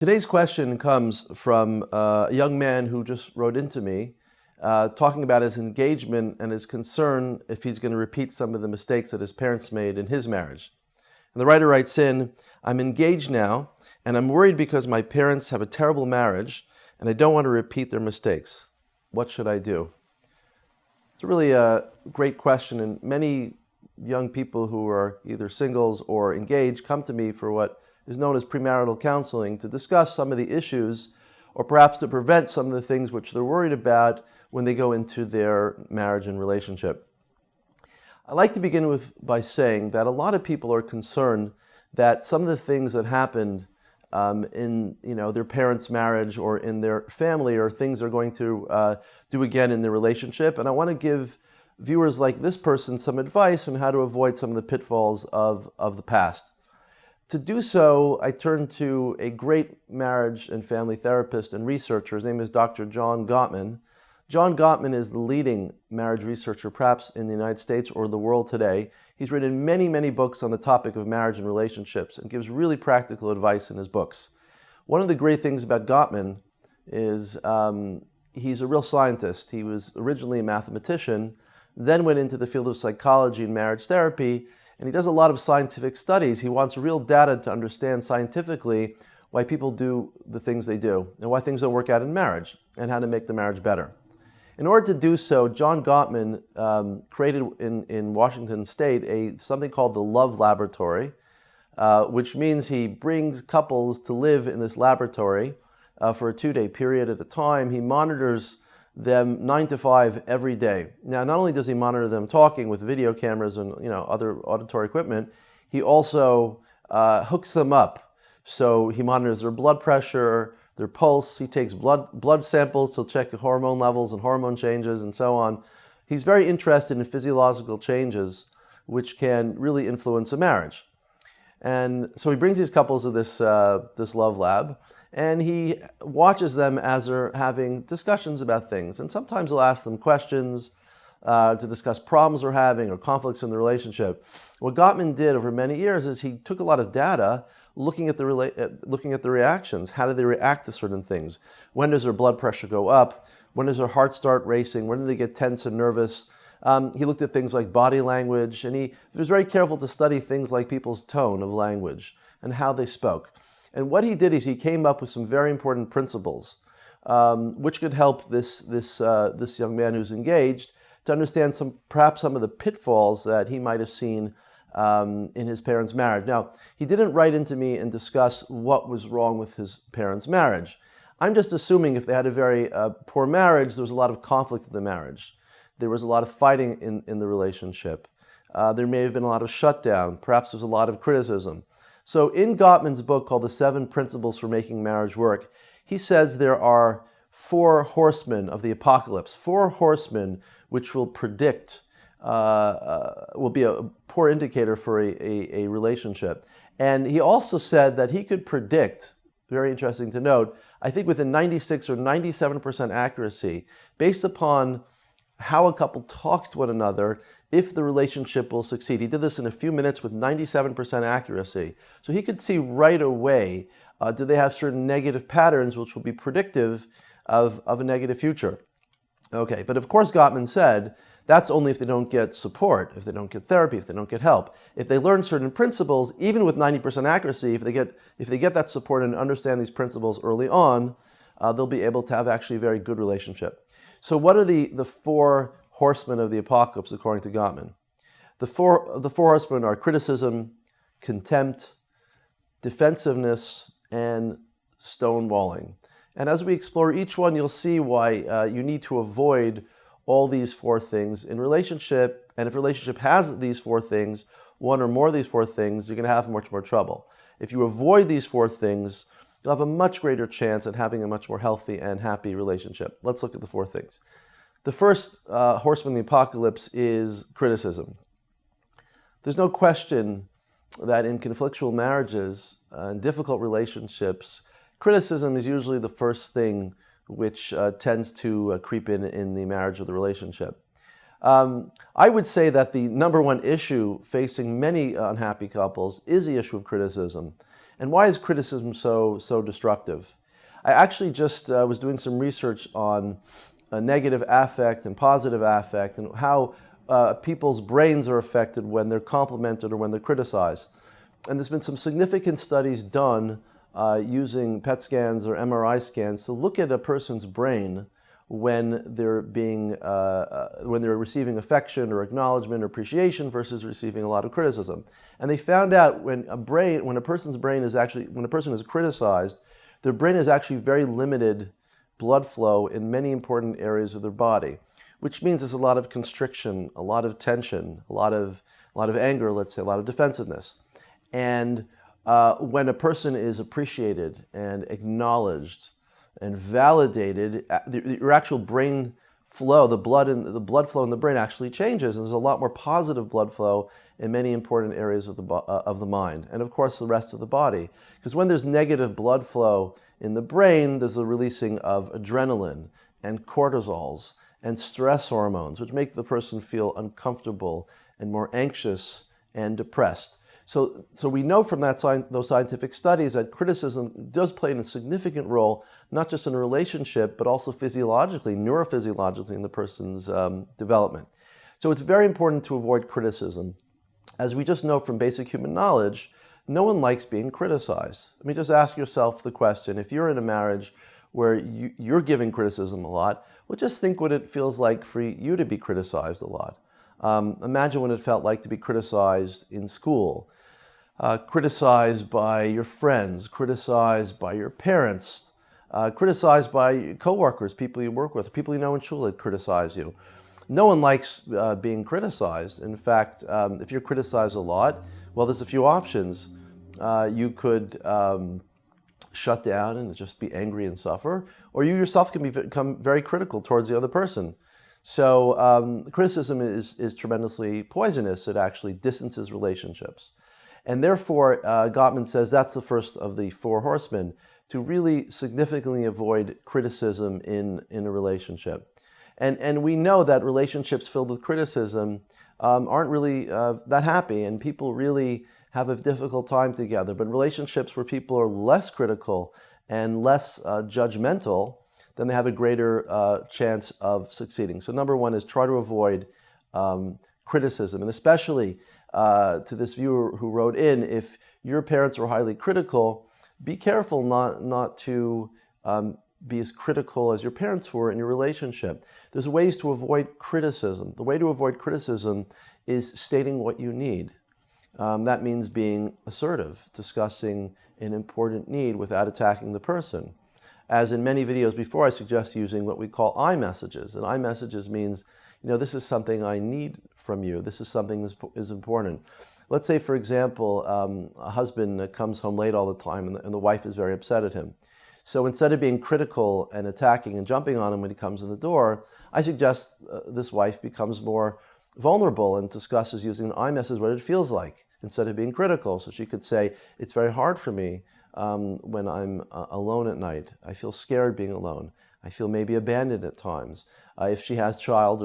Today's question comes from a young man who just wrote into me talking about his engagement and his concern if he's going to repeat some of the mistakes that his parents made in his marriage. And the writer writes in, "I'm engaged now and I'm worried because my parents have a terrible marriage and I don't want to repeat their mistakes. What should I do?" It's really a great question, and many young people who are either singles or engaged come to me for what is known as premarital counseling to discuss some of the issues or perhaps to prevent some of the things which they're worried about when they go into their marriage and relationship. I'd like to begin by saying that a lot of people are concerned that some of the things that happened in their parents' marriage or in their family are things they're going to do again in their relationship. And I want to give viewers like this person some advice on how to avoid some of the pitfalls of the past. To do so, I turned to a great marriage and family therapist and researcher. His name is Dr. John Gottman. John Gottman is the leading marriage researcher, perhaps in the United States or the world today. He's written many, many books on the topic of marriage and relationships and gives really practical advice in his books. One of the great things about Gottman is he's a real scientist. He was originally a mathematician, then went into the field of psychology and marriage therapy, and he does a lot of scientific studies. He wants real data to understand scientifically why people do the things they do and why things don't work out in marriage and how to make the marriage better. In order to do so, John Gottman created in Washington State something called the Love Laboratory, which means he brings couples to live in this laboratory for a 2-day period at a time. He monitors them 9 to 5 every day. Now, not only does he monitor them talking with video cameras and other auditory equipment, he also hooks them up. So he monitors their blood pressure, their pulse. He takes blood samples to check the hormone levels and hormone changes and so on. He's very interested in physiological changes which can really influence a marriage. And so he brings these couples to this love lab, and he watches them as they're having discussions about things. And sometimes he'll ask them questions to discuss problems they're having or conflicts in the relationship. What Gottman did over many years is he took a lot of data looking at the reactions. How do they react to certain things? When does their blood pressure go up? When does their heart start racing? When do they get tense and nervous? He looked at things like body language, and he was very careful to study things like people's tone of language and how they spoke. And what he did is he came up with some very important principles, which could help this young man who's engaged to understand perhaps some of the pitfalls that he might have seen in his parents' marriage. Now, he didn't write into me and discuss what was wrong with his parents' marriage. I'm just assuming if they had a very poor marriage, there was a lot of conflict in the marriage. There was a lot of fighting in the relationship. There may have been a lot of shutdown. Perhaps there's a lot of criticism. So in Gottman's book called The 7 Principles for Making Marriage Work, he says there are 4 horsemen of the apocalypse, 4 horsemen which will predict, will be a poor indicator for a relationship. And he also said that he could predict, very interesting to note, I think within 96 or 97% accuracy, based upon how a couple talks to one another, if the relationship will succeed. He did this in a few minutes with 97% accuracy. So he could see right away, do they have certain negative patterns which will be predictive of a negative future. Okay, but of course Gottman said, that's only if they don't get support, if they don't get therapy, if they don't get help. If they learn certain principles, even with 90% accuracy, if they get that support and understand these principles early on, they'll be able to have actually a very good relationship. So what are the 4 horsemen of the apocalypse according to Gottman? The four horsemen are criticism, contempt, defensiveness, and stonewalling. And as we explore each one, you'll see why you need to avoid all these 4 things in relationship. And if a relationship has these 4 things, one or more of these 4 things, you're going to have much more trouble. If you avoid these 4 things, you'll have a much greater chance at having a much more healthy and happy relationship. Let's look at the 4 things. The first horseman of the apocalypse is criticism. There's no question that in conflictual marriages and difficult relationships, criticism is usually the first thing which tends to creep in the marriage or the relationship. I would say that the number one issue facing many unhappy couples is the issue of criticism. And why is criticism so destructive? I actually just was doing some research on negative affect and positive affect and how people's brains are affected when they're complimented or when they're criticized. And there's been some significant studies done using PET scans or MRI scans to look at a person's brain when they're receiving affection or acknowledgement or appreciation versus receiving a lot of criticism. And they found out when a person is criticized, their brain has actually very limited blood flow in many important areas of their body, which means there's a lot of constriction, a lot of tension, a lot of anger, let's say, a lot of defensiveness. And when a person is appreciated and acknowledged and validated, your actual brain flow, the blood flow in the brain actually changes. And there's a lot more positive blood flow in many important areas of the mind, and of course the rest of the body. Because when there's negative blood flow in the brain, there's a releasing of adrenaline and cortisols and stress hormones, which make the person feel uncomfortable and more anxious and depressed. So we know from those scientific studies that criticism does play a significant role, not just in a relationship, but also physiologically, neurophysiologically in the person's development. So it's very important to avoid criticism. As we just know from basic human knowledge, no one likes being criticized. I mean, just ask yourself the question, if you're in a marriage where you're giving criticism a lot, well, just think what it feels like for you to be criticized a lot. Imagine what it felt like to be criticized in school, criticized by your friends, criticized by your parents, criticized by coworkers, people you work with, people you know in shul that criticize you. No one likes being criticized. In fact, if you're criticized a lot, well, there's a few options. You could shut down and just be angry and suffer, or you yourself can become very critical towards the other person. So criticism is tremendously poisonous. It actually distances relationships. And therefore, Gottman says that's the first of the four horsemen, to really significantly avoid criticism in a relationship. And we know that relationships filled with criticism aren't really that happy, and people really have a difficult time together. But relationships where people are less critical and less judgmental, then they have a greater chance of succeeding. So number one is try to avoid criticism, and especially to this viewer who wrote in, if your parents were highly critical, be careful not to be as critical as your parents were in your relationship. There's ways to avoid criticism. The way to avoid criticism is stating what you need. That means being assertive, discussing an important need without attacking the person. As in many videos before, I suggest using what we call I messages. And I messages means, this is something I need from you. This is something that is important. Let's say, for example, a husband comes home late all the time and the wife is very upset at him. So instead of being critical and attacking and jumping on him when he comes in the door, I suggest this wife becomes more vulnerable and discusses using an I message what it feels like instead of being critical. So she could say, it's very hard for me when I'm alone at night. I feel scared being alone. I feel maybe abandoned at times. If she has a child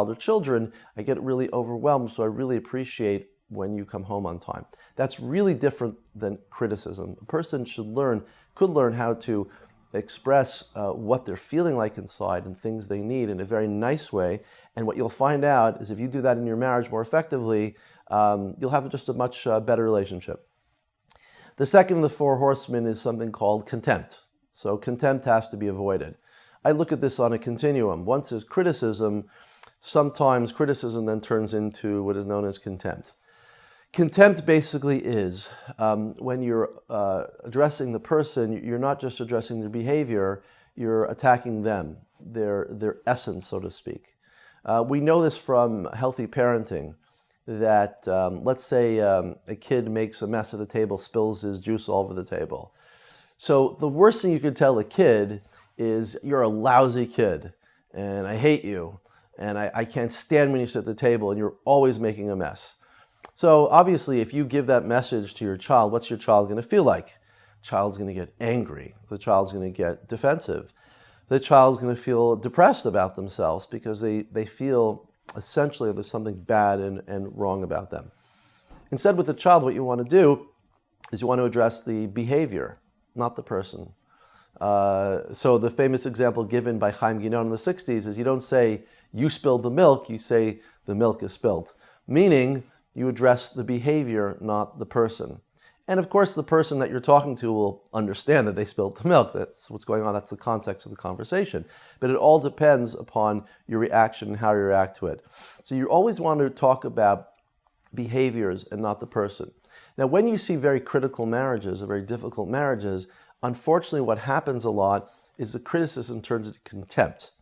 or children, I get really overwhelmed, so I really appreciate when you come home on time. That's really different than criticism. A person could learn how to express what they're feeling like inside and things they need in a very nice way. And what you'll find out is if you do that in your marriage more effectively, you'll have just a much better relationship. The second of the four horsemen is something called contempt. So contempt has to be avoided. I look at this on a continuum. Once there's criticism, sometimes criticism then turns into what is known as contempt. Contempt basically is when you're addressing the person, you're not just addressing their behavior, you're attacking them, their essence, so to speak. We know this from healthy parenting, that let's say a kid makes a mess at the table, spills his juice all over the table. So the worst thing you could tell a kid is, you're a lousy kid, and I hate you, and I can't stand when you sit at the table, and you're always making a mess. So obviously, if you give that message to your child, what's your child going to feel like? The child's going to get angry. The child's going to get defensive. The child's going to feel depressed about themselves because they feel essentially there's something bad and wrong about them. Instead, with the child, what you want to do is you want to address the behavior, not the person. So the famous example given by Chaim Ginon in the 60s is you don't say, you spilled the milk, you say, the milk is spilled. Meaning, you address the behavior, not the person. And of course, the person that you're talking to will understand that they spilled the milk. That's what's going on. That's the context of the conversation. But it all depends upon your reaction and how you react to it. So you always want to talk about behaviors and not the person. Now, when you see very critical marriages or very difficult marriages, unfortunately, what happens a lot is the criticism turns into contempt.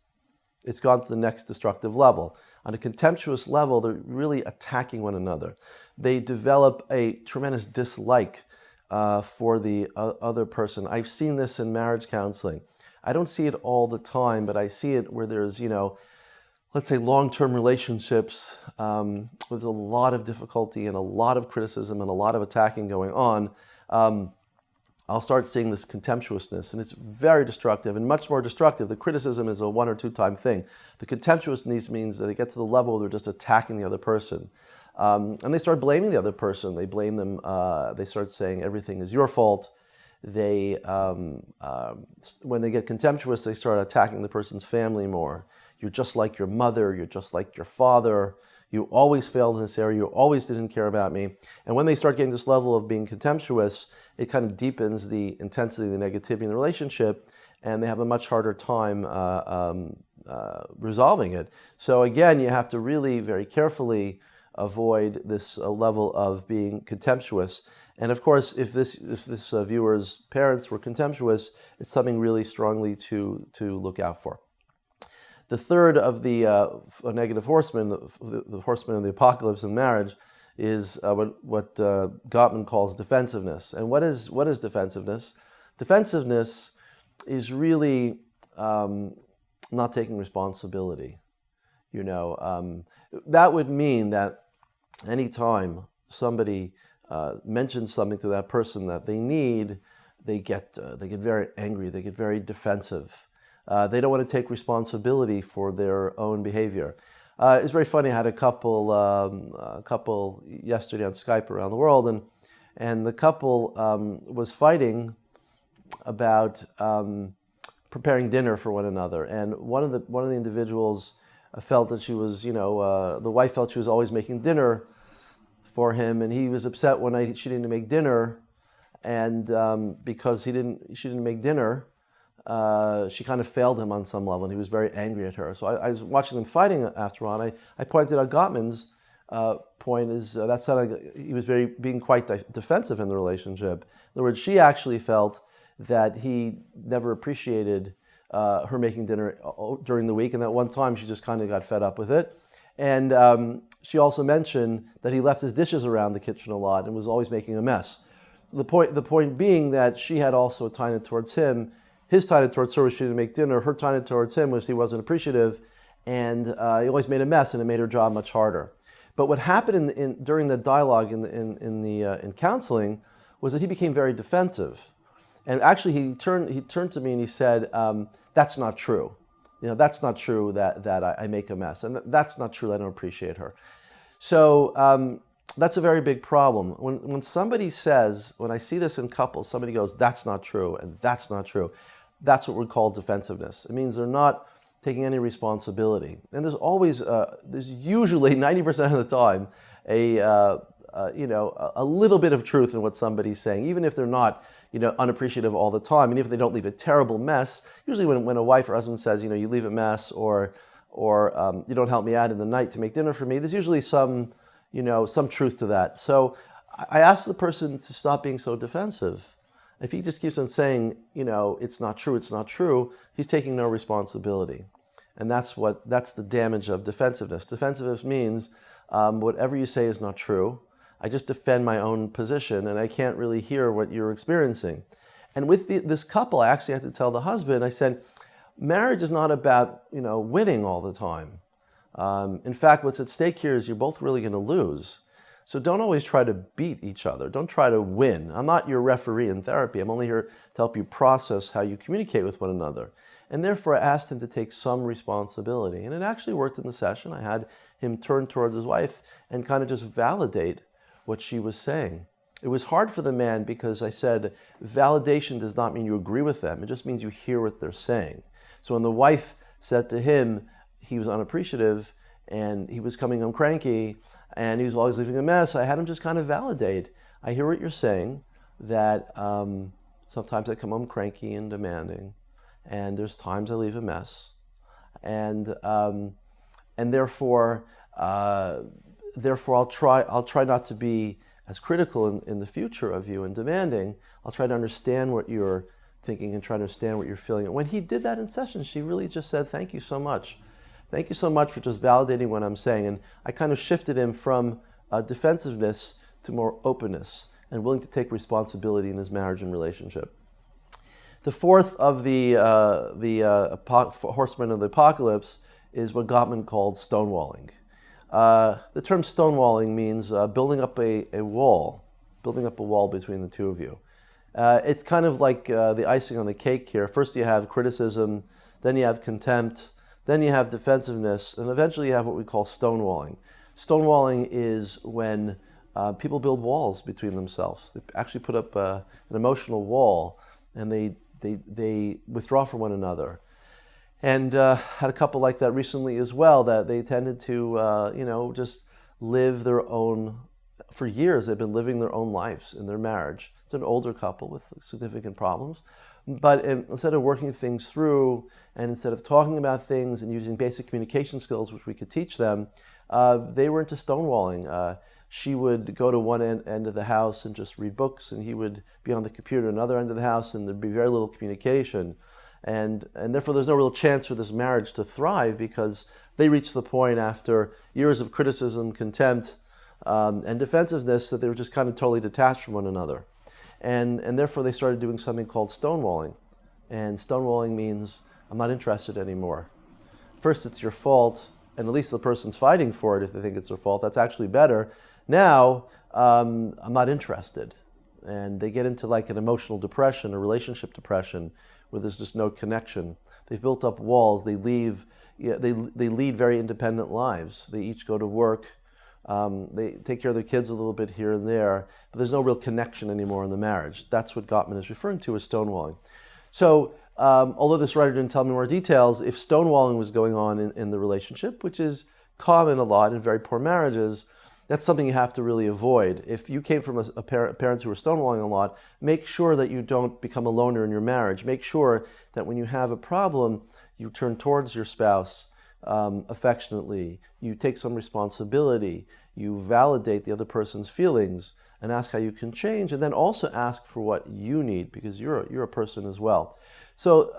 It's gone to the next destructive level. On a contemptuous level, they're really attacking one another. They develop a tremendous dislike for the other person. I've seen this in marriage counseling. I don't see it all the time, but I see it where there's, let's say long-term relationships with a lot of difficulty and a lot of criticism and a lot of attacking going on. I'll start seeing this contemptuousness, and it's very destructive and much more destructive. The criticism is a 1 or 2 time thing. The contemptuousness means that they get to the level where they're just attacking the other person. And they start blaming the other person. They blame them, they start saying everything is your fault. They, when they get contemptuous, they start attacking the person's family more. You're just like your mother, you're just like your father. You always failed in this area, you always didn't care about me. And when they start getting this level of being contemptuous, it kind of deepens the intensity, the negativity in the relationship, and they have a much harder time resolving it. So again, you have to really very carefully avoid this level of being contemptuous. And of course, if this viewer's parents were contemptuous, it's something really strongly to look out for. The third of the negative horsemen, the horsemen of the apocalypse in marriage, is what Gottman calls defensiveness. And what is defensiveness? Defensiveness is really not taking responsibility. That would mean that anytime somebody mentions something to that person that they need, they get very angry, they get very defensive. They don't want to take responsibility for their own behavior. It's very funny. I had a couple yesterday on Skype around the world, and the couple was fighting about preparing dinner for one another. And one of the individuals felt that she was, the wife felt she was always making dinner for him, and he was upset when she didn't make dinner, and because she didn't make dinner. She kind of failed him on some level, and he was very angry at her. So I was watching them fighting after on. I pointed out Gottman's point is that sounded like he was being quite defensive in the relationship. In other words, she actually felt that he never appreciated her making dinner during the week, and that one time she just kind of got fed up with it. And she also mentioned that he left his dishes around the kitchen a lot and was always making a mess. The point being that she had also tended towards him. His tended towards her was she didn't make dinner. Her tended towards him was he wasn't appreciative, and he always made a mess, and it made her job much harder. But what happened during the dialogue in counseling was that he became very defensive, and actually he turned to me and he said, "That's not true. That's not true that I make a mess, and that's not true that I don't appreciate her." So that's a very big problem. When somebody says, when I see this in couples, somebody goes, "That's not true," and "That's not true." That's what we call defensiveness. It means they're not taking any responsibility. And there's always, there's usually 90% of the time a little bit of truth in what somebody's saying, even if they're not, unappreciative all the time, and if they don't leave a terrible mess. Usually when a wife or husband says, you leave a mess, or you don't help me out in the night to make dinner for me, there's usually some truth to that. So I ask the person to stop being so defensive. If he just keeps on saying, it's not true, he's taking no responsibility. And that's the damage of defensiveness. Defensiveness means whatever you say is not true. I just defend my own position, and I can't really hear what you're experiencing. And with this couple, I actually had to tell the husband, I said, marriage is not about, winning all the time. In fact, what's at stake here is you're both really going to lose. So don't always try to beat each other. Don't try to win. I'm not your referee in therapy. I'm only here to help you process how you communicate with one another. And therefore, I asked him to take some responsibility. And it actually worked in the session. I had him turn towards his wife and kind of just validate what she was saying. it was hard for the man because I said validation does not mean you agree with them. It just means you hear what they're saying. So when the wife said to him he was unappreciative and he was coming home cranky and he was always leaving a mess, I had him just kind of validate. I hear what you're saying, that sometimes I come home cranky and demanding, and there's times I leave a mess, and therefore I'll try not to be as critical in the future of you and demanding. I'll try to understand what you're thinking and try to understand what you're feeling. And when he did that in session, she really just said, "Thank you so much. Thank you so much for just validating what I'm saying." And I kind of shifted him from defensiveness to more openness and willing to take responsibility in his marriage and relationship. The fourth of the horsemen of the apocalypse is what Gottman called stonewalling. The term stonewalling means building up a wall between the two of you. It's kind of like the icing on the cake here. First you have criticism, then you have contempt, then you have defensiveness, and eventually you have what we call stonewalling. Stonewalling is when people build walls between themselves. They actually put up an emotional wall, and they withdraw from one another. And had a couple like that recently as well, that they tended to just live their own, for years they've been living their own lives in their marriage. It's an older couple with significant problems. But instead of working things through, and instead of talking about things and using basic communication skills, which we could teach them, they were into stonewalling. She would go to one end of the house and just read books, and he would be on the computer at another end of the house, and there'd be very little communication. And therefore there's no real chance for this marriage to thrive, because they reached the point after years of criticism, contempt, and defensiveness that they were just kind of totally detached from one another. And therefore they started doing something called stonewalling. And stonewalling means, I'm not interested anymore. First it's your fault, and at least the person's fighting for it if they think it's their fault. That's actually better. Now, I'm not interested. And they get into like an emotional depression, a relationship depression, where there's just no connection. They've built up walls. They lead very independent lives. They each go to work. They take care of their kids a little bit here and there, but there's no real connection anymore in the marriage. That's what Gottman is referring to as stonewalling. So, although this writer didn't tell me more details, if stonewalling was going on in the relationship, which is common a lot in very poor marriages, that's something you have to really avoid. If you came from parents who were stonewalling a lot, make sure that you don't become a loner in your marriage. Make sure that when you have a problem, you turn towards your spouse affectionately. You take some responsibility. You validate the other person's feelings and ask how you can change, and then also ask for what you need, because you're a person as well. So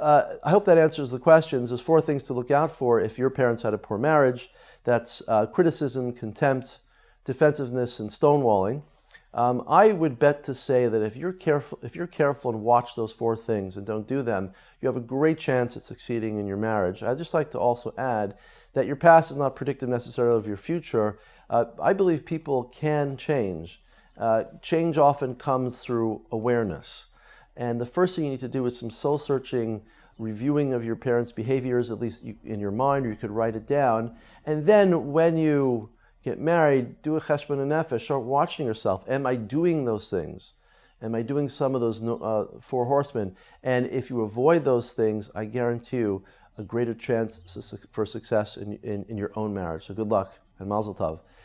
I hope that answers the questions. There's 4 things to look out for if your parents had a poor marriage. That's criticism, contempt, defensiveness, and stonewalling. I would bet to say that if you're careful and watch those 4 things and don't do them, you have a great chance at succeeding in your marriage. I'd just like to also add that your past is not predictive necessarily of your future. I believe people can change. Change often comes through awareness. And the first thing you need to do is some soul-searching, reviewing of your parents' behaviors, at least in your mind, or you could write it down. And then when you get married, do a cheshbon nefesh, start watching yourself. Am I doing those things? Am I doing some of those 4 horsemen? And if you avoid those things, I guarantee you a greater chance for success in your own marriage. So good luck and mazel tov.